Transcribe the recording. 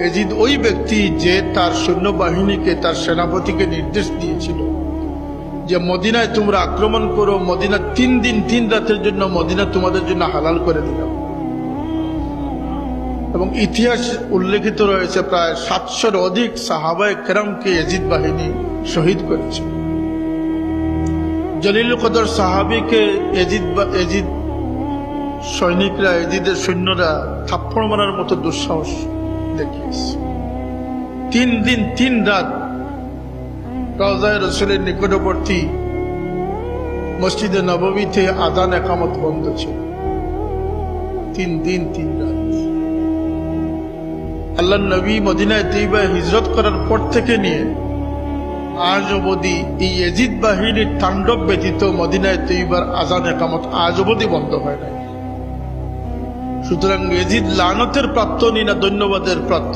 এজিদ ওই ব্যক্তি যে তার সৈন্যবাহিনীকে, তার সেনাপতিকে নির্দেশ দিয়েছিল যে মদিনায় তোমরা আক্রমণ করো, মদিনা 3 দিন 3 রাতের জন্য মদিনা তোমাদের জন্য হালাল করে দিলাম। এবং ইতিহাস উল্লেখিত রয়েছে প্রায় 700-র অধিক সাহাবায়ে কেরামকে এজিদ বাহিনী শহীদ করেছে। জলিল কদর সাহাবীকে এজিদ সৈনিকরা, এজিদের সৈন্যরা থাপ্পড় মারার মতো দুঃসাহস দেখিয়েছে। 3 দিন 3 রাত রওজায়ে রাসূলের নিকটবর্তী মসজিদে নববীতে আযান একামত বন্ধ ছিল। 3 দিন 3 রাত। আল্লাহর নবী মদিনায় তৈবায় হিজরত করার পর থেকে নিয়ে আজ অবধি এই এজিদ বাহিনীর তাণ্ডব ব্যতীত মদিনায় তৈবার আযান একামত আজ অবধি বন্ধ হয় নাই। সুতরাং এজিদ লানতের প্রাপ্ত না ধন্যবাদের প্রাপ্ত?